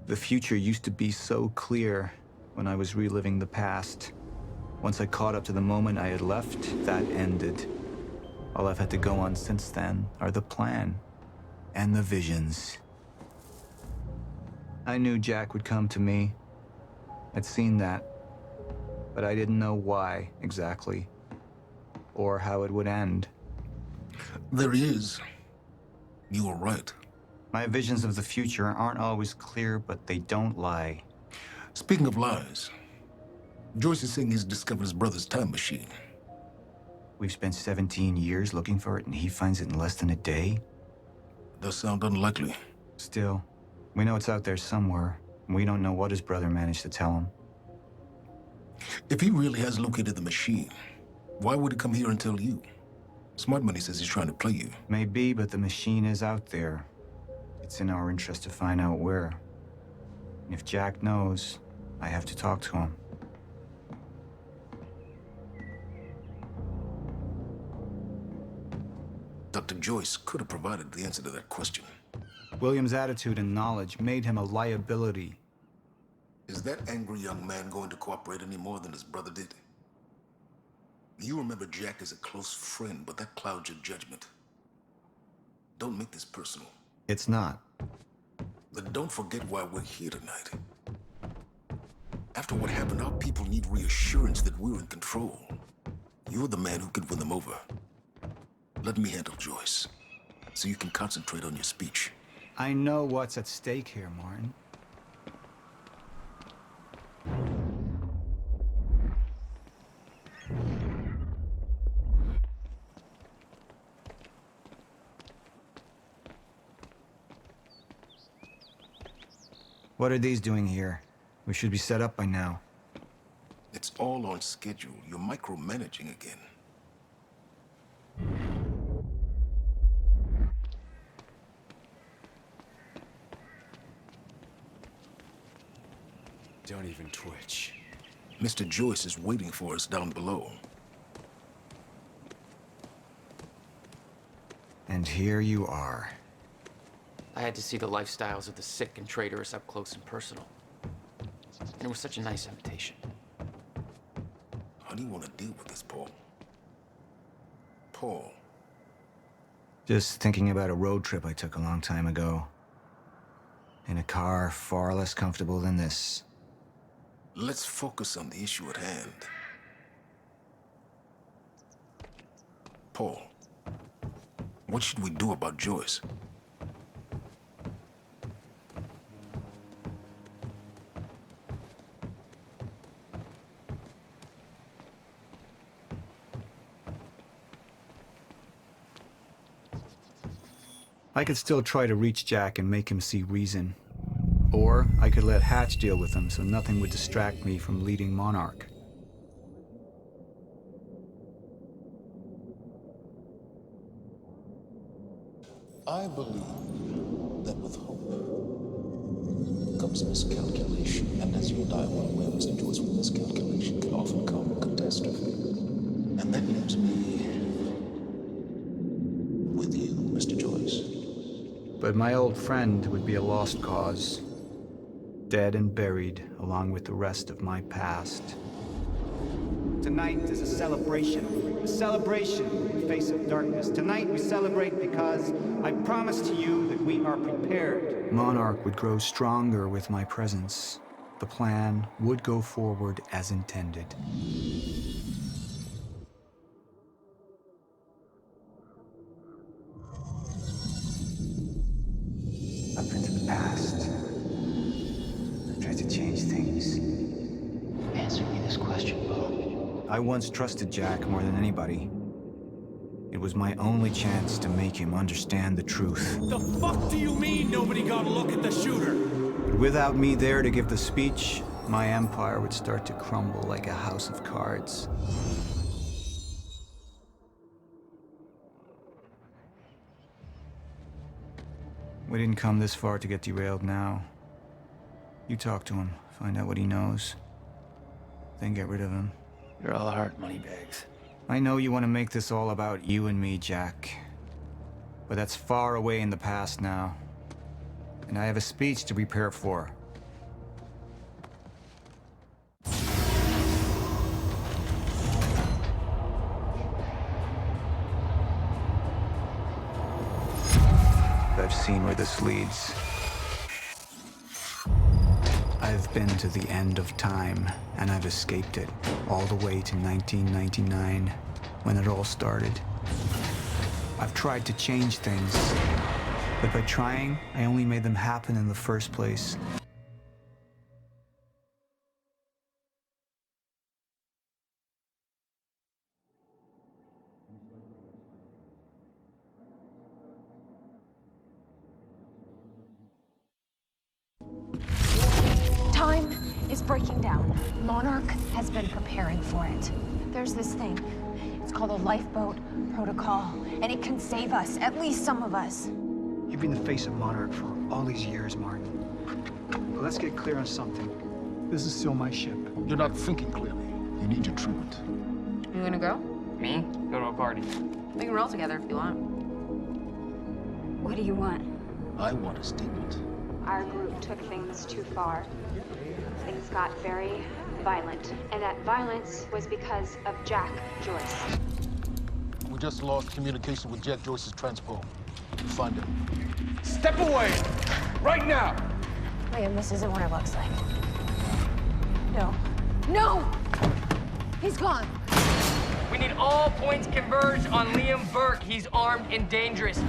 The future used to be so clear when I was reliving the past. Once I caught up to the moment I had left, that ended. All I've had to go on since then are the plan and the visions. I knew Jack would come to me. I'd seen that, but I didn't know why exactly, or how it would end. There he is. You were right. My visions of the future aren't always clear, but they don't lie. Speaking of lies, Joyce is saying he's discovered his brother's time machine. We've spent 17 years looking for it, and he finds it in less than a day? Does sound unlikely. Still, we know it's out there somewhere, and we don't know what his brother managed to tell him. If he really has located the machine, why would he come here and tell you? Smart Money says he's trying to play you. Maybe, but the machine is out there. It's in our interest to find out where. And if Jack knows, I have to talk to him. Dr. Joyce could have provided the answer to that question. William's attitude and knowledge made him a liability. Is that angry young man going to cooperate any more than his brother did? You remember Jack as a close friend, but that clouds your judgment. Don't make this personal. It's not. Then don't forget why we're here tonight. After what happened, our people need reassurance that we're in control. You're the man who could win them over. Let me handle Joyce, so you can concentrate on your speech. I know what's at stake here, Martin. What are these doing here? We should be set up by now. It's all on schedule. You're micromanaging again. Don't even twitch. Mr. Joyce is waiting for us down below. And here you are. I had to see the lifestyles of the sick and traitorous up close and personal. And it was such a nice invitation. How do you want to deal with this, Paul? Paul. Just thinking about a road trip I took a long time ago. In a car far less comfortable than this. Let's focus on the issue at hand. Paul, what should we do about Joyce? I could still try to reach Jack and make him see reason. Or I could let Hatch deal with him so nothing would distract me from leading Monarch. I believe that with hope comes miscalculation, and as you and I well aware, Mr. Joyce, with miscalculation can often come catastrophe. And that leaves me with you, Mr. Joyce. But my old friend would be a lost cause. Dead and buried along with the rest of my past. Tonight is a celebration in the face of darkness. Tonight we celebrate because I promise to you that we are prepared. Monarch would grow stronger with my presence. The plan would go forward as intended. Up into the past. I tried to change things. Answer me this question, Bo. I once trusted Jack more than anybody. It was my only chance to make him understand the truth. The fuck do you mean nobody got a look at the shooter? But without me there to give the speech, my empire would start to crumble like a house of cards. We didn't come this far to get derailed now. You talk to him, find out what he knows, then get rid of him. You're all heart, Moneybags. I know you want to make this all about you and me, Jack. But that's far away in the past now. And I have a speech to prepare for. seen where this leads. I've been to the end of time, and I've escaped it, all the way to 1999, when it all started. I've tried to change things, but by trying, I only made them happen in the first place. Time is breaking down. Monarch has been preparing for it. There's this thing. It's called a lifeboat protocol, and it can save us, at least some of us. You've been the face of Monarch for all these years, Martin. But let's get clear on something. This is still my ship. You're not thinking clearly. You need your treatment. You gonna go? Me? Go to a party. We can roll together if you want. What do you want? I want a statement. Our group took things too far. Things got very violent. And that violence was because of Jack Joyce. We just lost communication with Jack Joyce's transport. Find him. Step away! Right now! Liam, this isn't what it looks like. No. No! He's gone. We need all points converged on Liam Burke. He's armed and dangerous.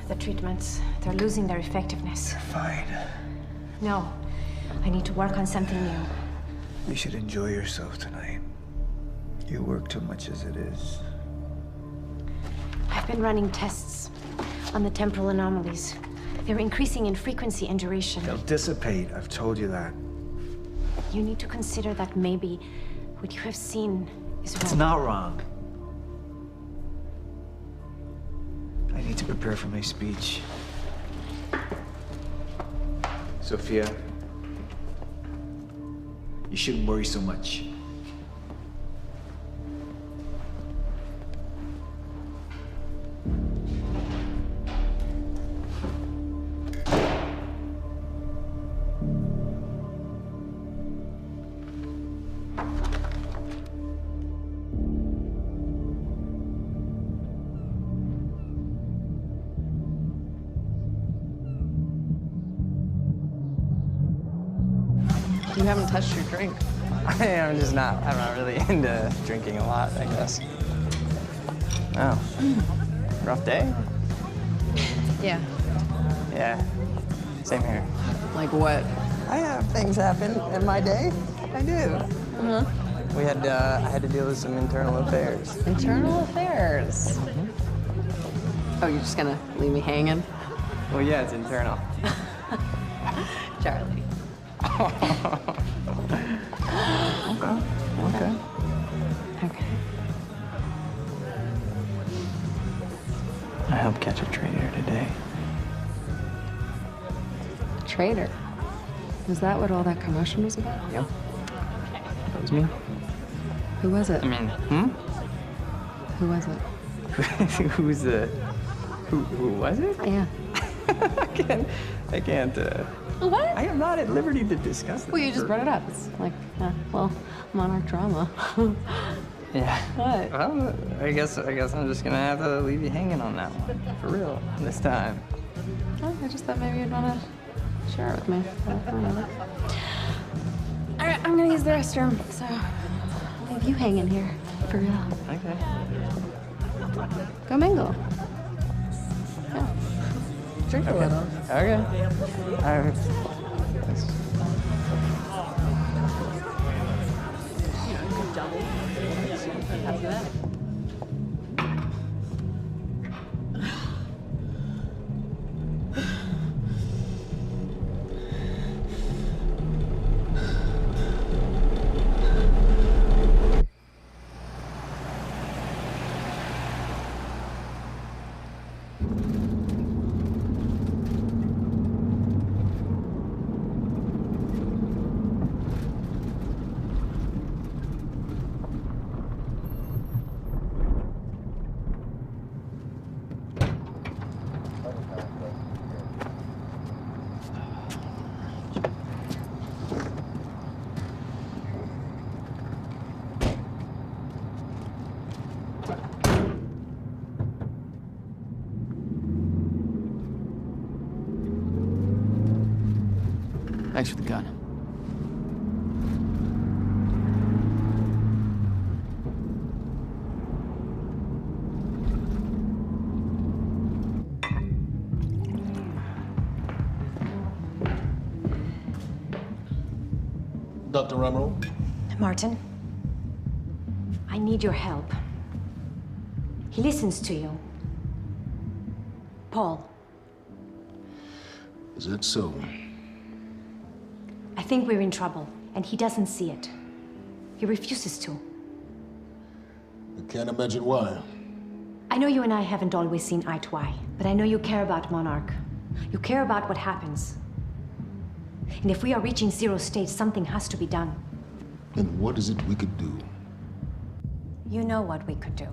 The treatments, they're losing their effectiveness. Fine. No, I need to work on something new. You should enjoy yourself tonight. You work too much as it is. I've been running tests on the temporal anomalies. They're increasing in frequency and duration. They'll dissipate, I've told you that. You need to consider that maybe what you have seen is wrong. It's not wrong. I need to prepare for my speech. Sophia, you shouldn't worry so much. You haven't touched your drink. I'm not really into drinking a lot, I guess. Oh. Rough day? Yeah. Yeah. Same here. Like what? I have things happen in my day. I do. Uh-huh. I had to deal with some internal affairs. Internal affairs. Oh, you're just gonna leave me hanging? Well, yeah, it's internal. Charlie. Okay. Okay. I helped catch a traitor today. Traitor. Is that what all that commotion was about? Yep. That was me. Who was it? I mean, Who was it? Who's the... Who was it? Yeah. I can't, What? I am not at liberty to discuss this. Well, you just brought it up. It's like, well, Monarch drama. Yeah. What? Well, I guess I'm just gonna have to leave you hanging on that one. For real, this time. Oh, I just thought maybe you'd want to share it with me. Whatever. All right, I'm gonna use the restroom, so You hang in here, for real. Okay. Go mingle. Yeah. Drink a little. Okay. All right. Thanks for the gun. Dr. Emerald? Martin, I need your help. He listens to you. Paul, Is that so? I think we're in trouble, and he doesn't see it. He refuses to. I can't imagine why. I know you and I haven't always seen eye to eye, but I know you care about Monarch. You care about what happens. And if we are reaching zero stage, something has to be done. And what is it we could do? You know what we could do.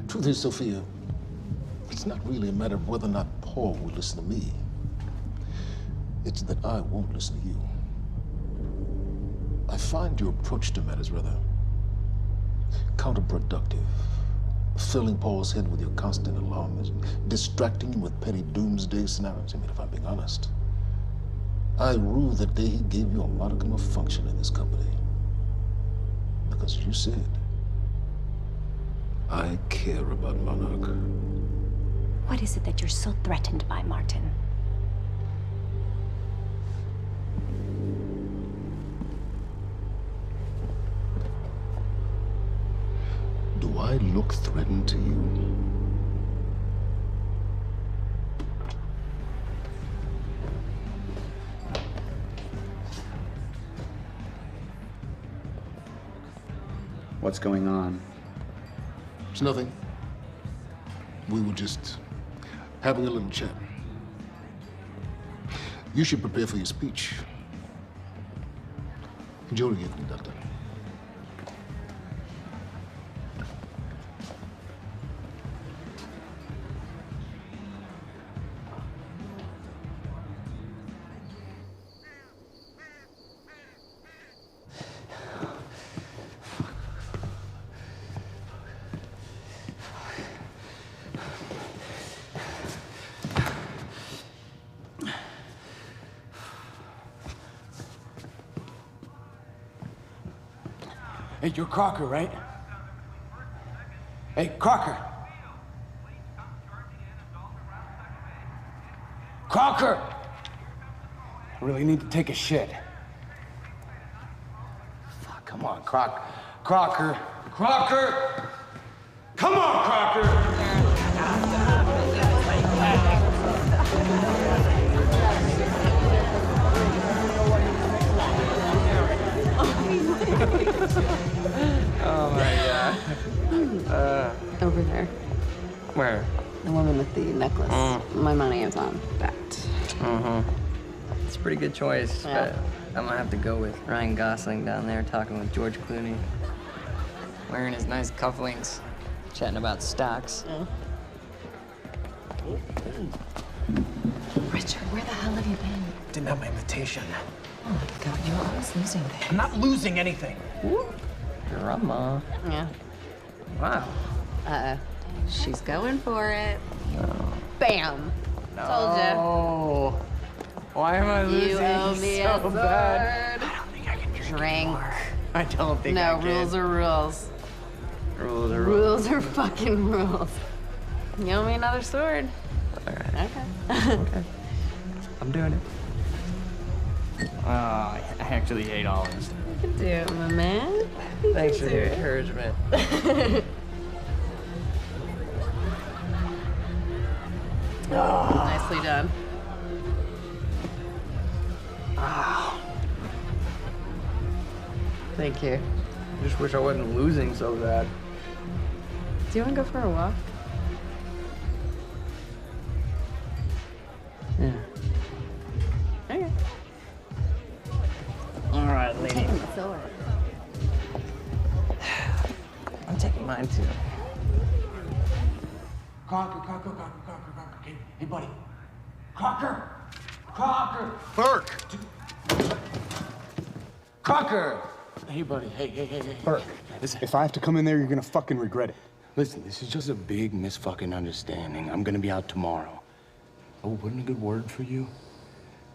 Truth is, Sophia, it's not really a matter of whether or not Paul will listen to me. It's that I won't listen to you. I find your approach to matters rather counterproductive. Filling Paul's head with your constant alarmism, distracting him with petty doomsday scenarios. I mean, if I'm being honest, I rue the day he gave you a modicum of function in this company. Because you said, I care about Monarch. What is it that you're so threatened by, Martin? Do I look threatened to you? What's going on? It's nothing. We were just having a little chat. You should prepare for your speech. Enjoy your conductor. Hey, you're Crocker, right? Hey, Crocker! Crocker! I really need to take a shit. Fuck, come on, Crocker. Crocker! Crocker! Come on, Crocker! Oh my god. Over there. Where? The woman with the necklace. My money is on that. It's a pretty good choice, Yeah. but I'm gonna have to go with Ryan Gosling down there talking with George Clooney. Wearing his nice cufflinks, chatting about stocks. Richard, where the hell have you been? Didn't have my invitation. Oh my god, you're always losing things. I'm not losing anything. Drama. Yeah. Wow. She's going for it. Bam. Told ya. Oh. Why am I losing You owe me so a bad? sword. I don't think I can drink. I don't think No, I can. rules are rules. Rules are rules. Rules are fucking rules. You owe me another sword. All right. Okay. I'm doing it. Oh, I actually hate all this. You can do it, my man. Thanks for the encouragement. Nicely done. Thank you. Just wish I wasn't losing so bad. Do you want to go for a walk? Yeah. Okay. All right, lady. Sword. I'm taking mine too. Crocker. Hey, buddy. Crocker. Burke. Crocker. Hey, buddy. Hey. Burke, if I have to come in there, you're gonna fucking regret it. Listen, this is just a big misfucking understanding. I'm gonna be out tomorrow. Oh, put in a good word for you.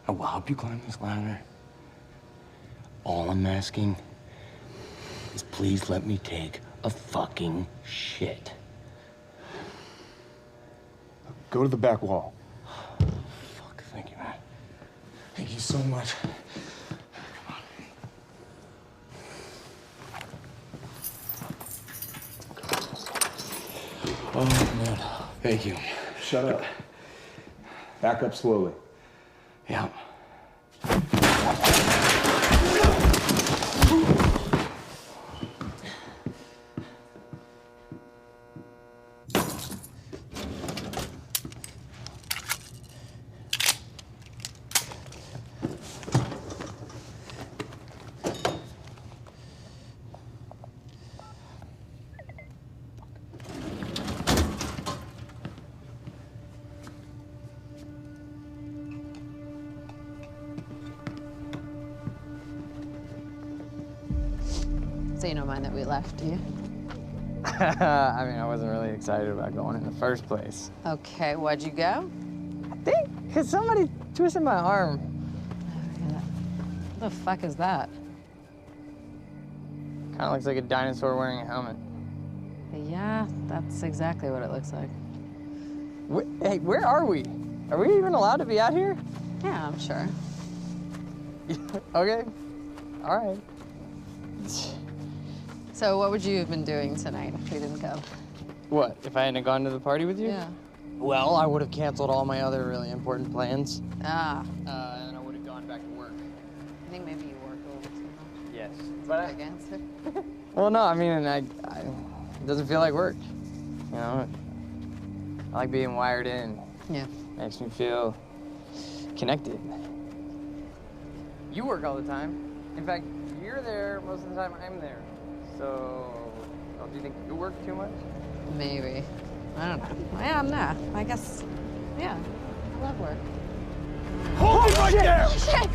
I will help you climb this ladder. All I'm asking is please let me take a fucking shit. Go to the back wall. Fuck, thank you, man. Thank you so much. Oh, man. Thank you. Shut up. Back up slowly. Yeah. So you don't mind that we left, do you? I mean, I wasn't really excited about going in the first place. Okay, why'd you go? I think because somebody twisted my arm. What the fuck is that? Kind of looks like a dinosaur wearing a helmet. Yeah, that's exactly what it looks like. Hey, where are we? Are we even allowed to be out here? Yeah, I'm sure. Okay. All right. So what would you have been doing tonight if we didn't go? What, if I hadn't gone to the party with you? Yeah. Well, I would have canceled all my other really important plans. Ah, And I would have gone back to work. I think maybe you work a little too much. Yes. But I answer. Well, no, I mean, it doesn't feel like work. You know, I like being wired in. Yeah. Makes me feel connected. You work all the time. In fact, you're there most of the time I'm there. So, don't you think you work too much? Maybe. I don't know. Yeah, I'm not. I guess, yeah. I love work. Hold it right there! Shit!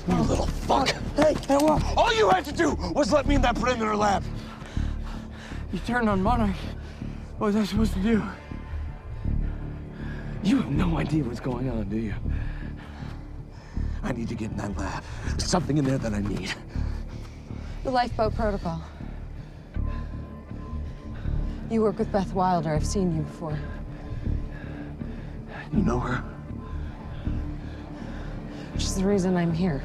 You little fuck! Hey, what? All you had to do was let me in that perimeter lab. You turned on Monarch. What was I supposed to do? You have no idea what's going on, do you? I need to get in that lab. There's something in there that I need. The lifeboat protocol. You work with Beth Wilder. I've seen you before. You know her? Which is the reason I'm here.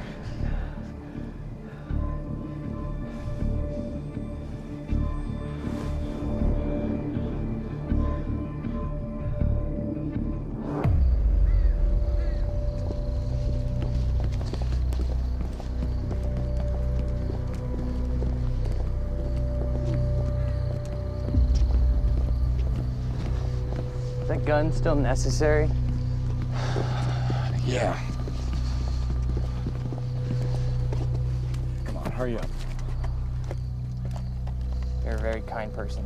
Is that gun still necessary? Yeah. Come on, hurry up. You're a very kind person.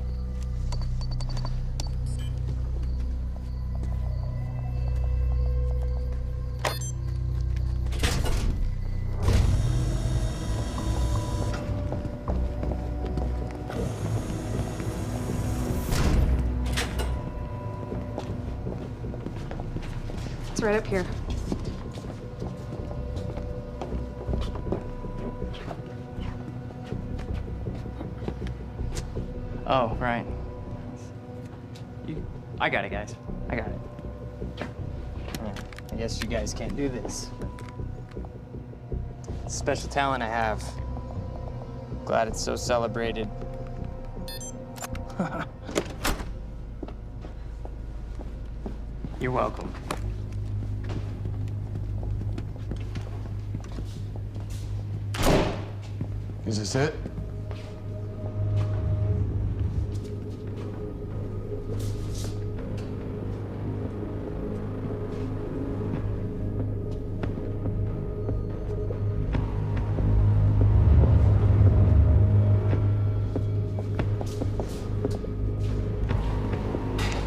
It's right up here. Oh, right. I got it, guys. I got it. Yeah, I guess you guys can't do this. It's a special talent I have. Glad it's so celebrated. You're welcome. Is this it?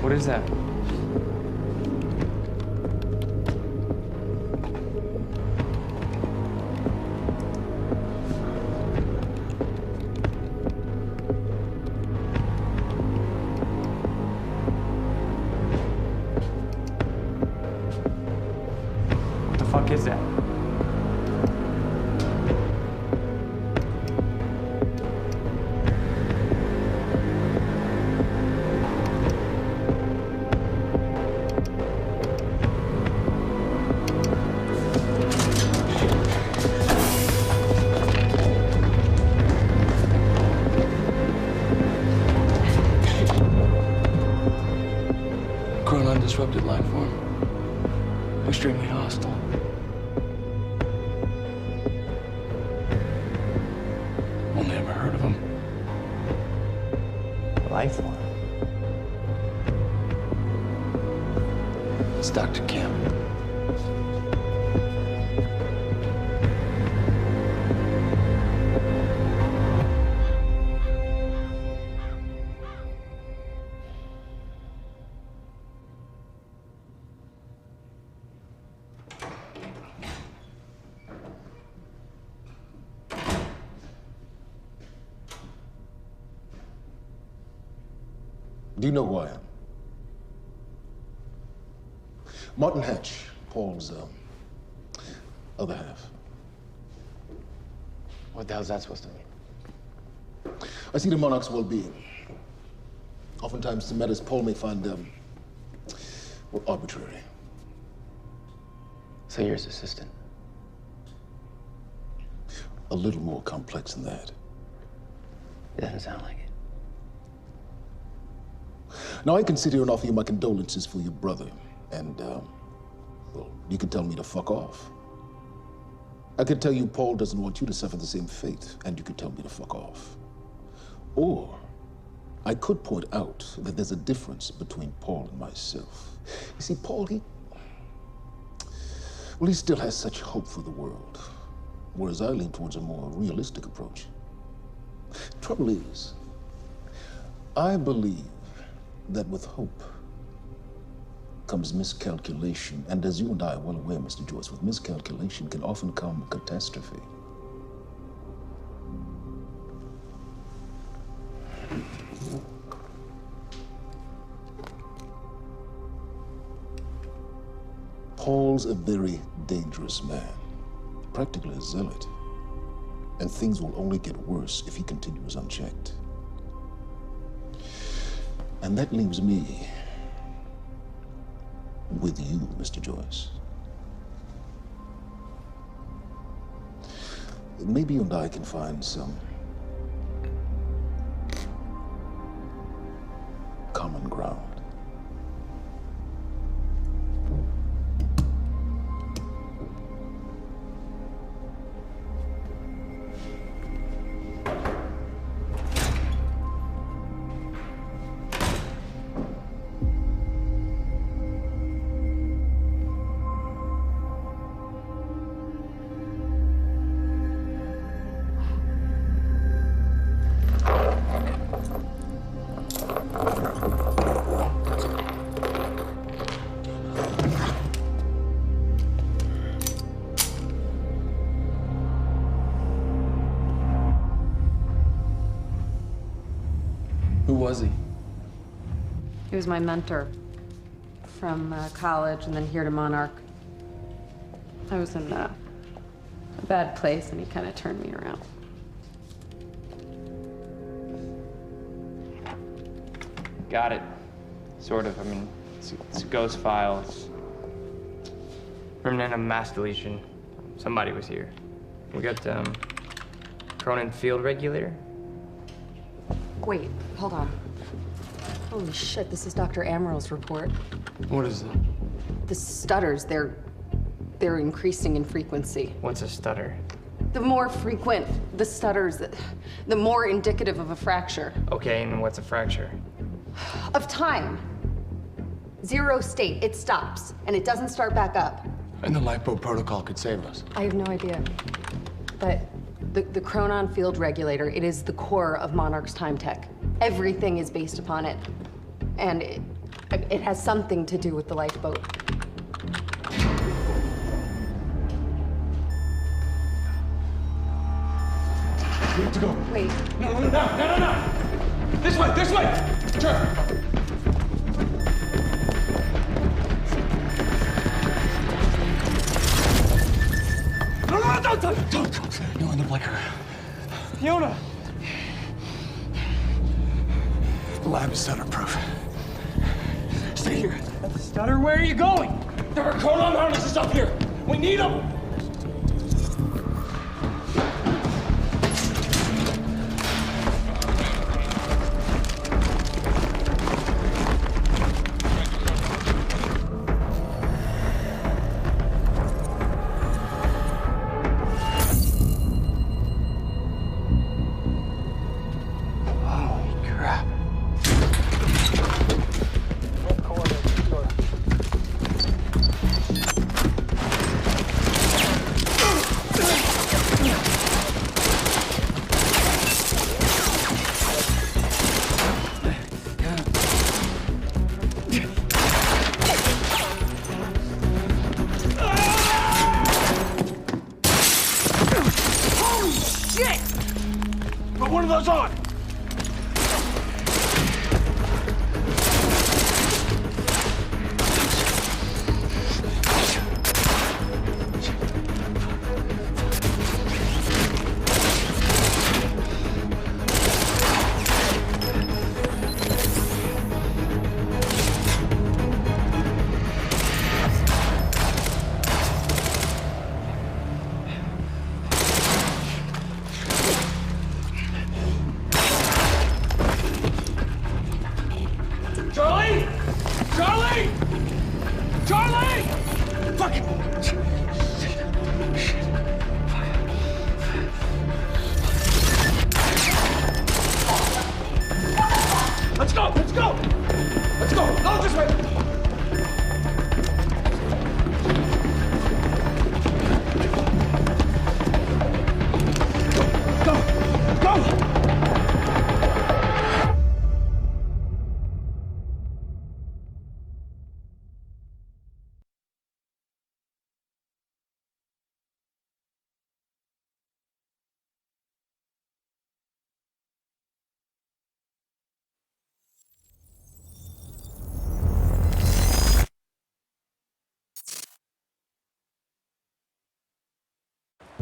What is that? What the fuck is that? Cruel undisrupted life form. Extremely hostile. Only ever heard of him. Life form. It's Dr. Kemp. Do you know who I am? Martin Hatch, Paul's other half. What the hell's that supposed to mean? I see the monarch's well-being. Oftentimes, the matters Paul may find, well, arbitrary. So you're his assistant? A little more complex than that. It doesn't sound like it. Now, I can sit here and offer you my condolences for your brother, and, well, you can tell me to fuck off. I can tell you Paul doesn't want you to suffer the same fate, and you can tell me to fuck off. Or, I could point out that there's a difference between Paul and myself. You see, Paul, he still has such hope for the world, whereas I lean towards a more realistic approach. Trouble is, I believe that with hope comes miscalculation, and as you and I are well aware, Mr. Joyce, with miscalculation can often come catastrophe. Paul's a very dangerous man, practically a zealot, and things will only get worse if he continues unchecked. And that leaves me with you, Mr. Joyce. Maybe you and I can find some common ground. Who was he? He was my mentor from college and then here to Monarch. I was in a bad place and he kind of turned me around. Got it. Sort of. I mean, it's a ghost file. It's remnant of mass deletion. Somebody was here. We got, Cronin Field Regulator. Wait, hold on. Holy shit, this is Dr. Amaril's report. What is it? The stutters, they're increasing in frequency. What's a stutter? The more frequent the stutters, the more indicative of a fracture. Okay, and what's a fracture? Of time. Zero state, it stops, and it doesn't start back up. And the lifeboat protocol could save us. I have no idea. But the Cronin Field Regulator, it is the core of Monarch's time tech. Everything is based upon it. And it has something to do with the lifeboat. We have to go. Wait. No. This way. Turn. No, don't. No, in the blinker. Fiona! The lab is stutter-proof. Stay here. Stutter, where are you going? There are Cronin harnesses up here. We need them. Put one of those on! Let's go! Go this way!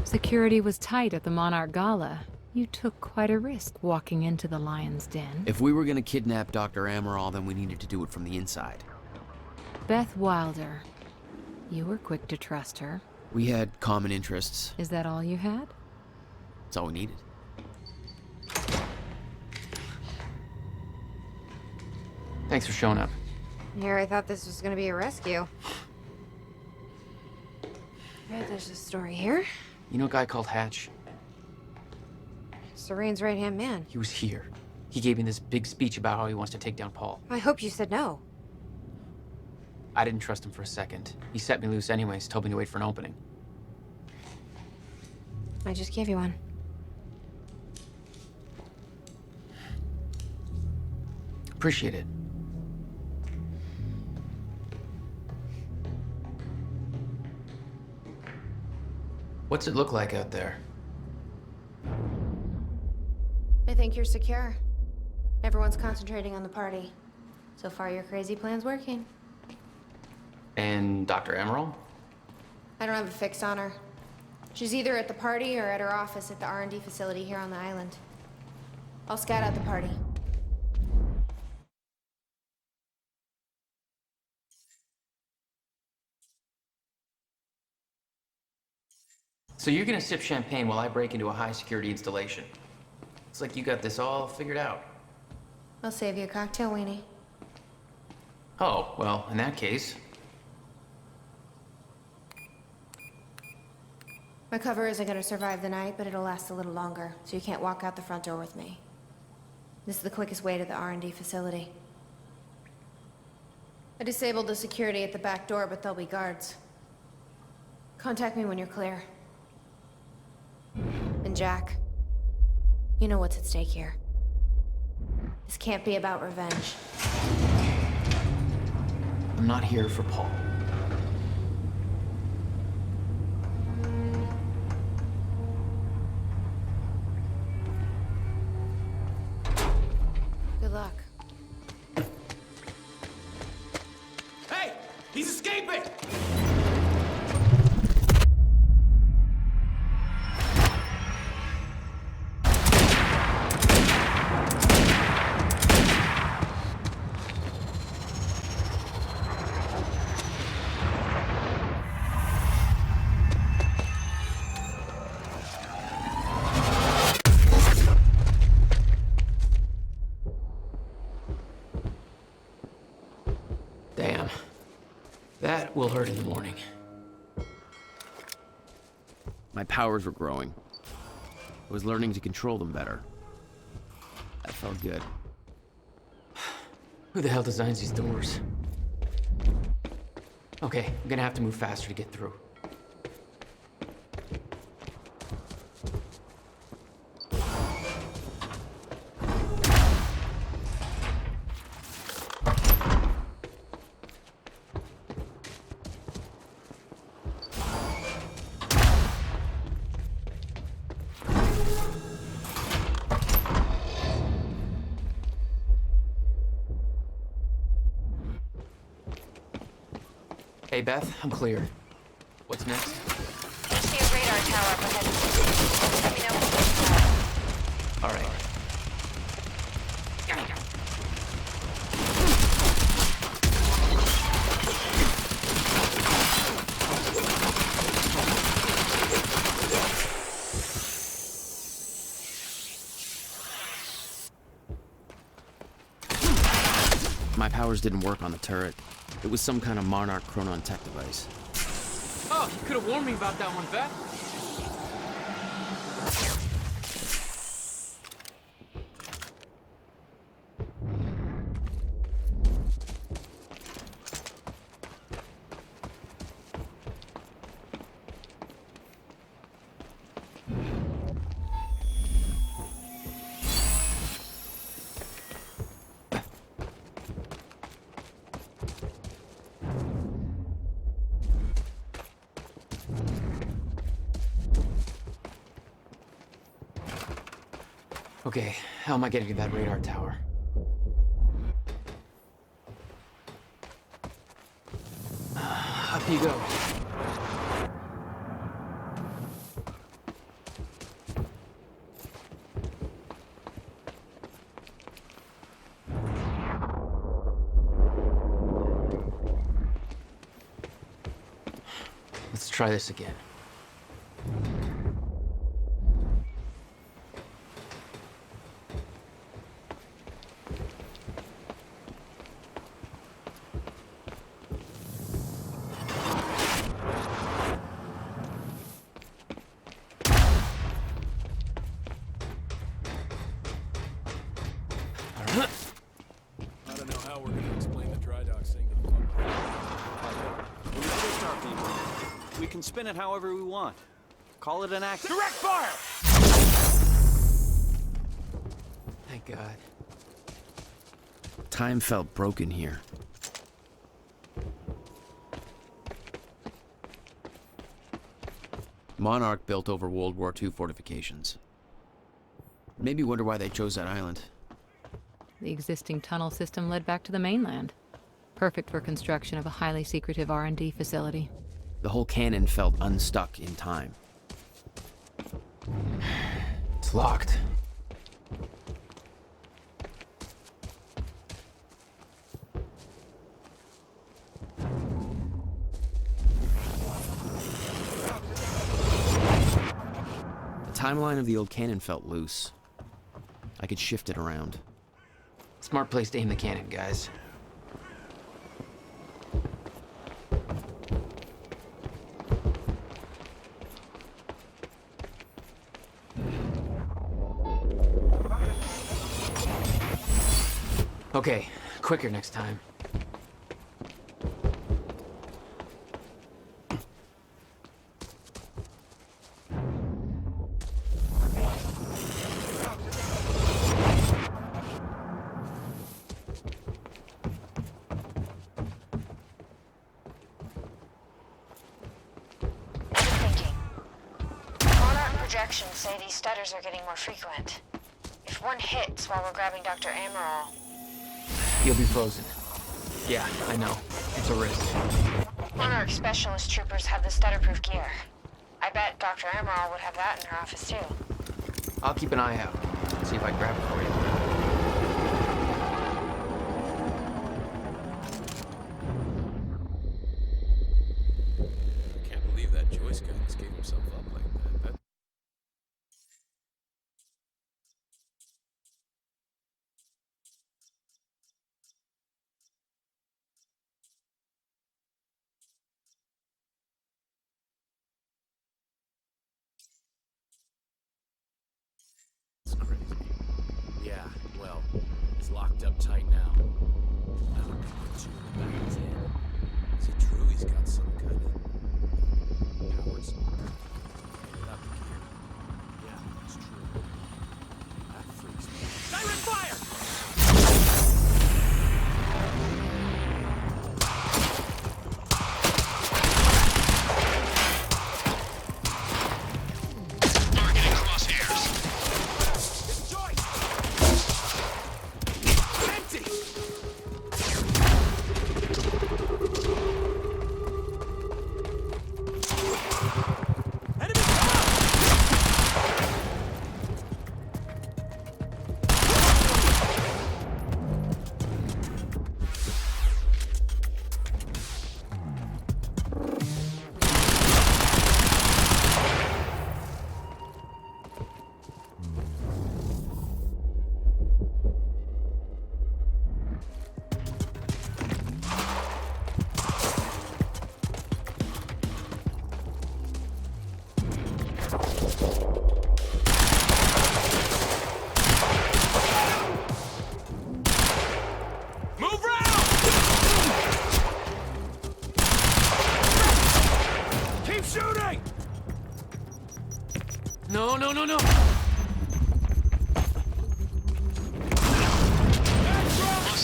Security was tight at the Monarch Gala. You took quite a risk walking into the Lion's Den. If we were gonna kidnap Dr. Amaral, then we needed to do it from the inside. Beth Wilder. You were quick to trust her. We had common interests. Is that all you had? That's all we needed. Thanks for showing up. Here, I thought this was gonna be a rescue. Yeah, there's a story here. You know a guy called Hatch? Serene's right-hand man. He was here. He gave me this big speech about how he wants to take down Paul. I hope you said no. I didn't trust him for a second. He set me loose anyways, told me to wait for an opening. I just gave you one. Appreciate it. What's it look like out there? I think you're secure. Everyone's concentrating on the party. So far, your crazy plan's working. And Dr. Amaral? I don't have a fix on her. She's either at the party or at her office at the R&D facility here on the island. I'll scout out the party. So you're gonna sip champagne while I break into a high-security installation. It's like you got this all figured out. I'll save you a cocktail, Weenie. Oh, well, in that case... My cover isn't gonna survive the night, but it'll last a little longer, so you can't walk out the front door with me. This is the quickest way to the R&D facility. I disabled the security at the back door, but there'll be guards. Contact me when you're clear. And Jack, you know what's at stake here. This can't be about revenge. I'm not here for Paul. Good luck. Hey! He's escaping! Damn. That will hurt in the morning. My powers were growing. I was learning to control them better. That felt good. Who the hell designs these doors? Okay, I'm gonna have to move faster to get through. Hey, Beth, I'm clear. What's next? I see a radar tower up ahead. Let me know when All right. My powers didn't work on the turret. It was some kind of Monarch Chronon tech device. Oh, you could have warned me about that one, Beth. Okay, how am I getting to that radar tower? Up you go. Let's try this again. I don't know how we're going to explain the dry dock thing to the public. When we twist our people, we can spin it however we want. Call it an act. Direct fire! Thank God. Time felt broken here. Monarch built over World War II fortifications. Maybe wonder why they chose that island. The existing tunnel system led back to the mainland. Perfect for construction of a highly secretive R&D facility. The whole cannon felt unstuck in time. It's locked. timeline of the old cannon felt loose. I could shift it around. Smart place to aim the cannon, guys. Okay, quicker next time. Projections say these stutters are getting more frequent. If one hits while we're grabbing Dr. Amaral... You'll be frozen. Yeah, I know. It's a risk. Monarch specialist troopers have the stutter-proof gear. I bet Dr. Amaral would have that in her office too. I'll keep an eye out. See if I can grab it for you. I can't believe that Joyce guy just gave himself up like that. That's crazy. Yeah, well, he's locked up tight now. I don't think the two in the back of his head. Is it true he's got some kind of powers? Without the gear. Yeah, it's true. That freaks me. Siren fire! No, no, no, no! Lost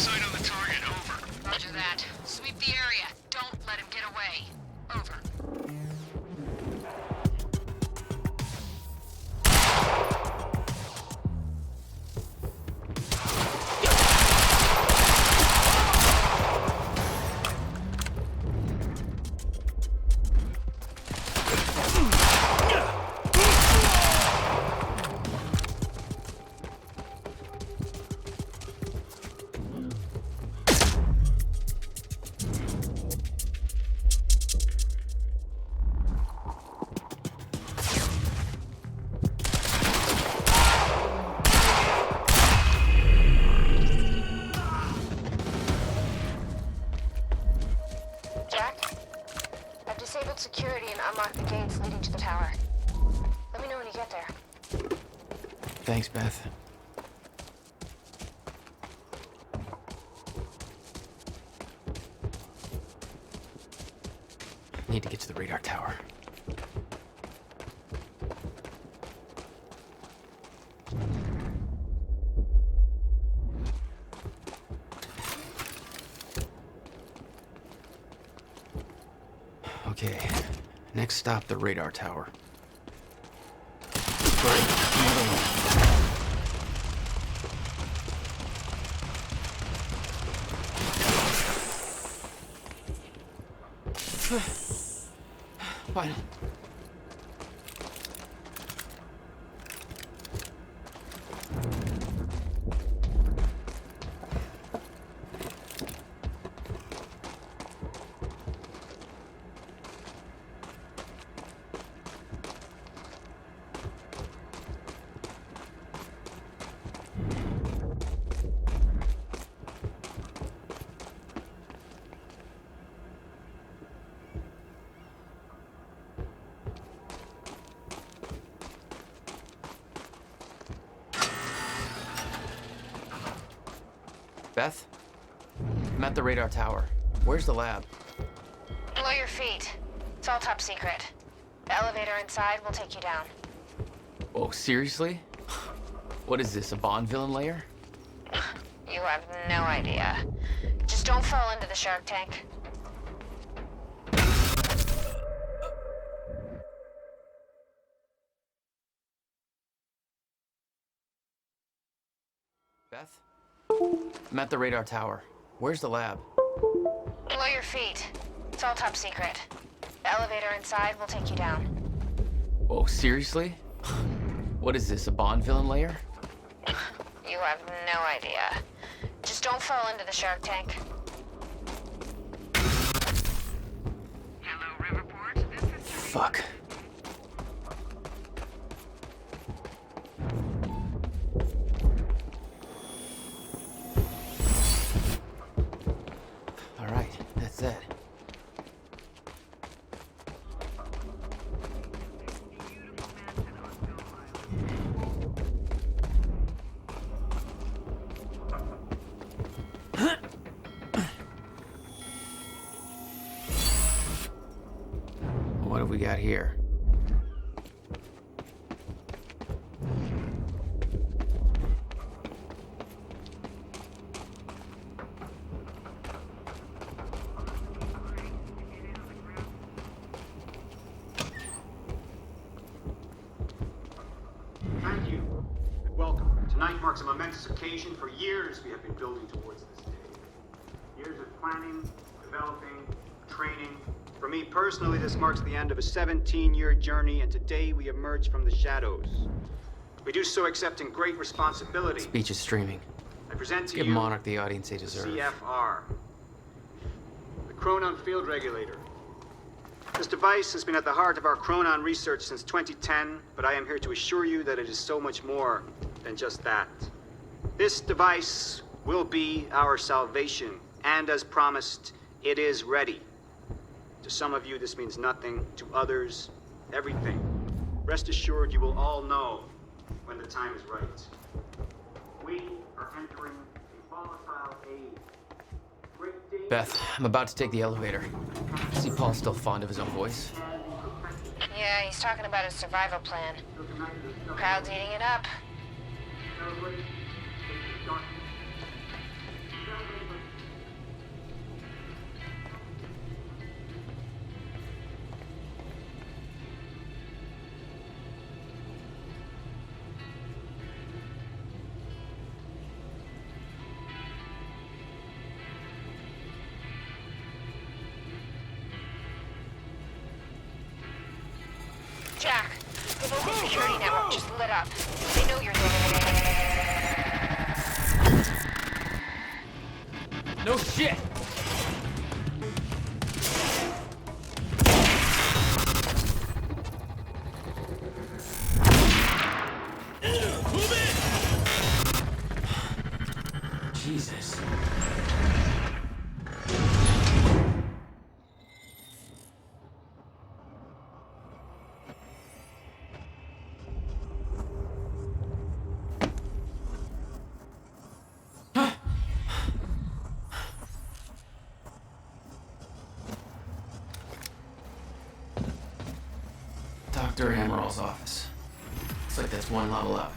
sight on the target, over. Roger that. Sweep the area. Don't let him get away. Over. Disabled security and unlock the gates leading to the tower. Let me know when you get there. Thanks, Beth. Need to get to the radar tower. Okay, next stop, the radar tower. Right, another one. Fine. Beth? I'm at the radar tower. Where's the lab? Below your feet. It's all top secret. The elevator inside will take you down. Oh, seriously? What is this, a Bond villain lair? You have no idea. Just don't fall into the shark tank. Beth? I'm at the radar tower. Where's the lab? Below your feet. It's all top secret. The elevator inside will take you down. Oh, seriously? What is this, a Bond villain lair? You have no idea. Just don't fall into the shark tank. Fuck. All right, that's it. What have we got here? Thank you, and welcome. Tonight marks a momentous occasion. For years, we have been building towards this day. Years of planning, developing, training. For me personally, this marks the end of a 17-year journey, and today we emerge from the shadows. We do so accepting great responsibility. Speech is streaming. I present to Give you Monarch the audience they the deserve. CFR, the Chronon Field Regulator. This device has been at the heart of our Chronon research since 2010, but I am here to assure you that it is so much more than just that. This device will be our salvation, and as promised, it is ready. To some of you, this means nothing. To others, everything. Rest assured, you will all know when the time is right. We are entering a volatile age. Great danger. Beth, I'm about to take the elevator. See Paul's still fond of his own voice? Yeah, he's talking about his survival plan. Crowd's eating it up. Jack, the local security network just lit up. They know you're there. No shit! Jesus. Dr. Hammerall's office. Looks like that's one level up.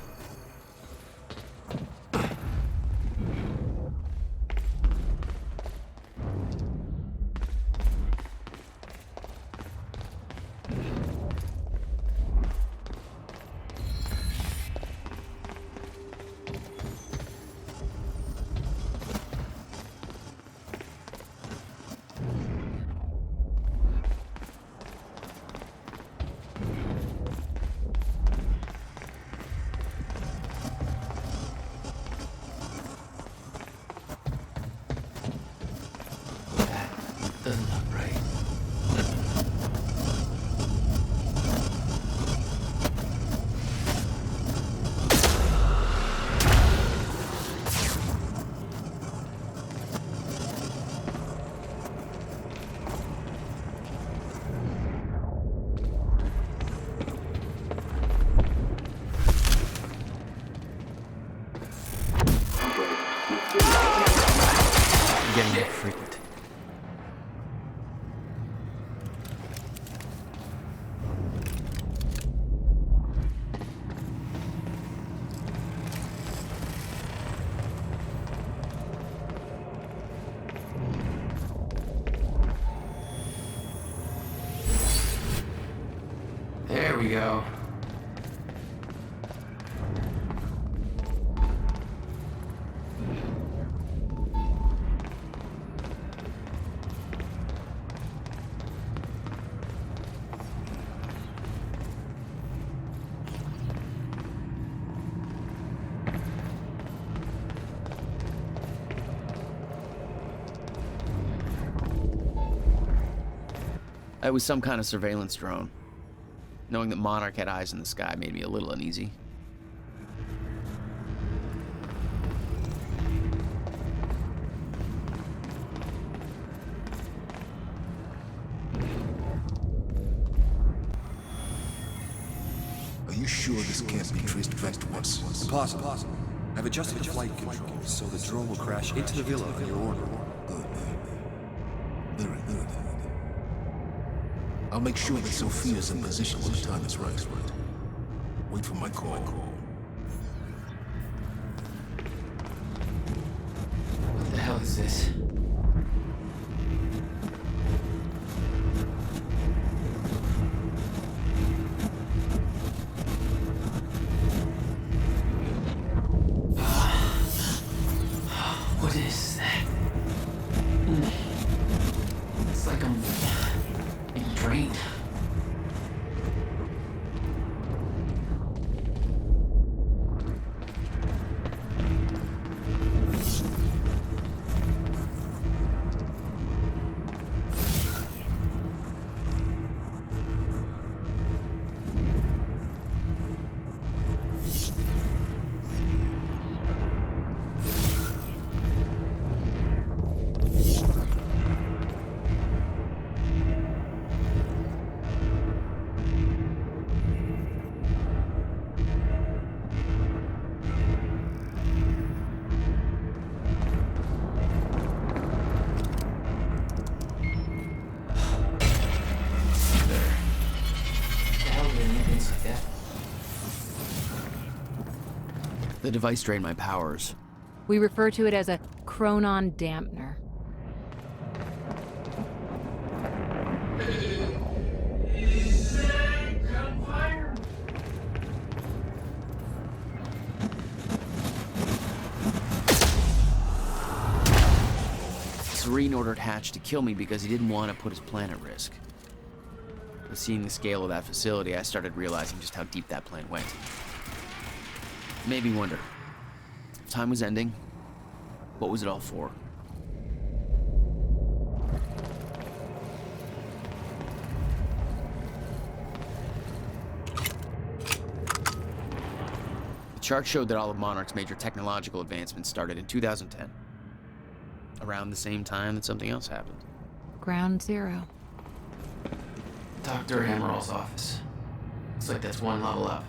There we go. It was some kind of surveillance drone. Knowing that Monarch had eyes in the sky made me a little uneasy. Are you sure this can't be traced back to us? Impossible. I've adjusted the flight controls so the drone will crash into the villa on your order. Good. Very good. I'll make sure that Sophia's in position when the time is right. Wait for my call. What the hell is this? What is that? It's like I'm being drained. The device drained my powers. We refer to it as a chronon dampener. Serene ordered Hatch to kill me because he didn't want to put his plan at risk. With seeing the scale of that facility, I started realizing just how deep that plan went. It made me wonder, if time was ending, what was it all for? The chart showed that all of Monarch's major technological advancements started in 2010. Around the same time that something else happened. Ground Zero. Dr. Amaril's office. Looks like that's one level up.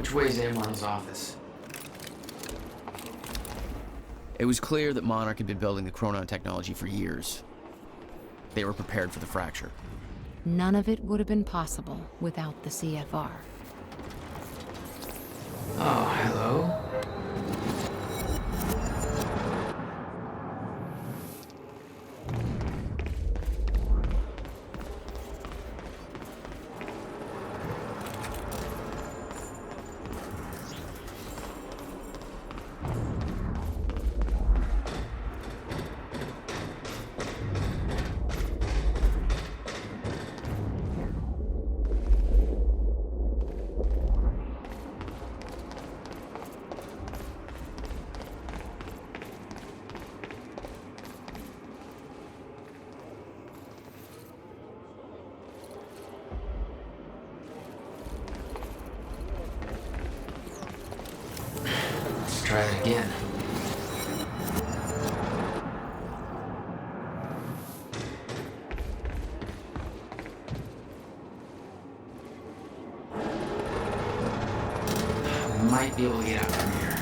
Which way's Amorn's office? It was clear that Monarch had been building the Chronon technology for years. They were prepared for the fracture. None of it would have been possible without the CFR. Oh, hello. Let's try it again. Might be able to get out from here.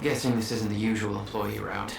Guessing this isn't the usual employee route.